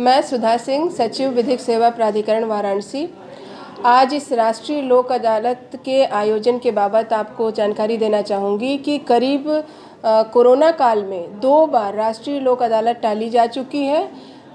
मैं सुधा सिंह, सचिव विधिक सेवा प्राधिकरण वाराणसी। आज इस राष्ट्रीय लोक अदालत के आयोजन के बाबत आपको जानकारी देना चाहूँगी कि करीब कोरोना काल में 2 बार राष्ट्रीय लोक अदालत टाली जा चुकी है।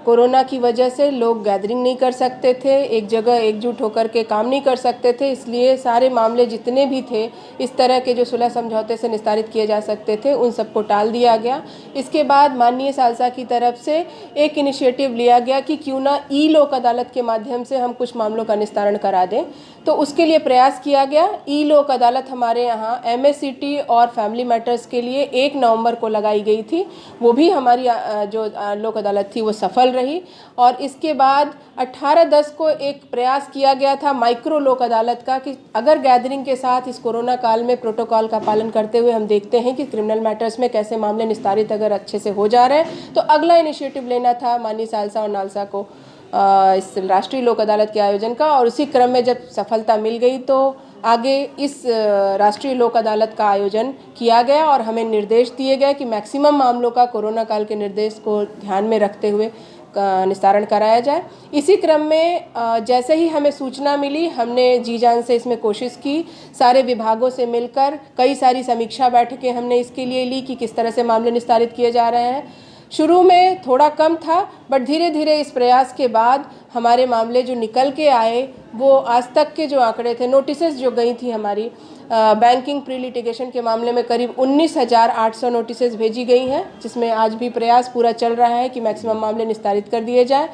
कोरोना की वजह से लोग गैदरिंग नहीं कर सकते थे, एक जगह एकजुट होकर के काम नहीं कर सकते थे, इसलिए सारे मामले जितने भी थे इस तरह के जो सुलह समझौते से निस्तारित किए जा सकते थे उन सबको टाल दिया गया। इसके बाद माननीय सालसा की तरफ से एक इनिशिएटिव लिया गया कि क्यों ना ई लोक अदालत के माध्यम से हम कुछ मामलों का निस्तारण करा दें, तो उसके लिए प्रयास किया गया। ई लोक अदालत हमारे यहाँ MACT और फैमिली मैटर्स के लिए 1 नवंबर को लगाई गई थी। वो भी हमारी जो लोक अदालत थी वो सफल रही। और इसके बाद 18/10 को एक प्रयास किया गया था माइक्रो लोक अदालत का कि अगर गैदरिंग के साथ इस कोरोना काल में प्रोटोकॉल का पालन करते हुए हम देखते हैं कि क्रिमिनल मैटर्स में कैसे मामले निस्तारित अगर अच्छे से हो जा रहे हैं, तो अगला इनिशिएटिव लेना था माननीय सालसा और नालसा को इस राष्ट्रीय लोक अदालत के आयोजन का। और उसी क्रम में जब सफलता मिल गई तो आगे इस राष्ट्रीय लोक अदालत का आयोजन किया गया और हमें निर्देश दिए गए कि मैक्सिमम मामलों का कोरोना काल के निर्देश को ध्यान में रखते हुए निस्तारण कराया जाए। इसी क्रम में जैसे ही हमें सूचना मिली, हमने जी जान से इसमें कोशिश की। सारे विभागों से मिलकर कई सारी समीक्षा बैठकें हमने इसके लिए ली कि किस तरह से मामले निस्तारित किए जा रहे हैं। शुरू में थोड़ा कम था, बट धीरे धीरे इस प्रयास के बाद हमारे मामले जो निकल के आए वो आज तक के जो आंकड़े थे, नोटिसेस जो गई थी हमारी बैंकिंग प्री लिटिगेशन के मामले में करीब 19,800 नोटिसेस भेजी गई हैं, जिसमें आज भी प्रयास पूरा चल रहा है कि मैक्सिमम मामले निस्तारित कर दिए जाए।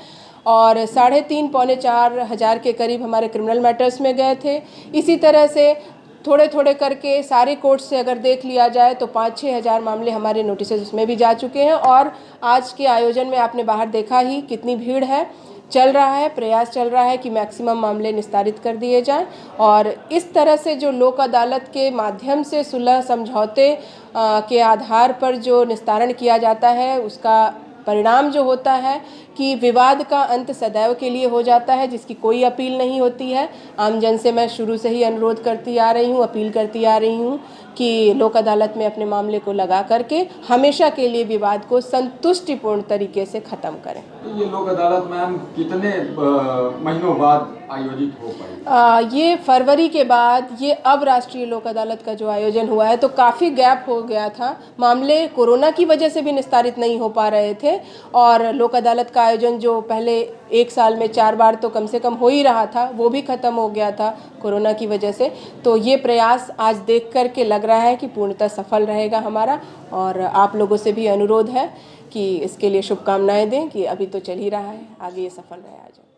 और 3,500 पौने 4 हज़ार के करीब हमारे क्रिमिनल मैटर्स में गए थे। इसी तरह से थोड़े थोड़े करके सारे कोर्ट से अगर देख लिया जाए तो 5-6 हज़ार मामले हमारे नोटिसेस उसमें भी जा चुके हैं। और आज के आयोजन में आपने बाहर देखा ही कितनी भीड़ है। चल रहा है, प्रयास चल रहा है कि मैक्सिमम मामले निस्तारित कर दिए जाएं। और इस तरह से जो लोक अदालत के माध्यम से सुलह समझौते के आधार पर जो निस्तारण किया जाता है, उसका परिणाम जो होता है कि विवाद का अंत सदैव के लिए हो जाता है, जिसकी कोई अपील नहीं होती है। आमजन से मैं शुरू से ही अनुरोध करती आ रही हूँ, अपील करती आ रही हूँ कि लोक अदालत में अपने मामले को लगा करके हमेशा के लिए विवाद को संतुष्टिपूर्ण तरीके से ख़त्म करें। ये लोक अदालत मैम कितने महीनों बाद आयोजित हो पाई? ये फरवरी के बाद ये अब राष्ट्रीय लोक अदालत का जो आयोजन हुआ है, तो काफ़ी गैप हो गया था। मामले कोरोना की वजह से भी निस्तारित नहीं हो पा रहे थे और लोक अदालत का आयोजन जो पहले 1 साल में 4 बार तो कम से कम हो ही रहा था, वो भी ख़त्म हो गया था कोरोना की वजह से। तो ये प्रयास आज देख कर के लग रहा है कि पूर्णतः सफल रहेगा हमारा। और आप लोगों से भी अनुरोध है कि इसके लिए शुभकामनाएं दें कि अभी तो चल ही रहा है, आगे ये सफल रहे आयोजन।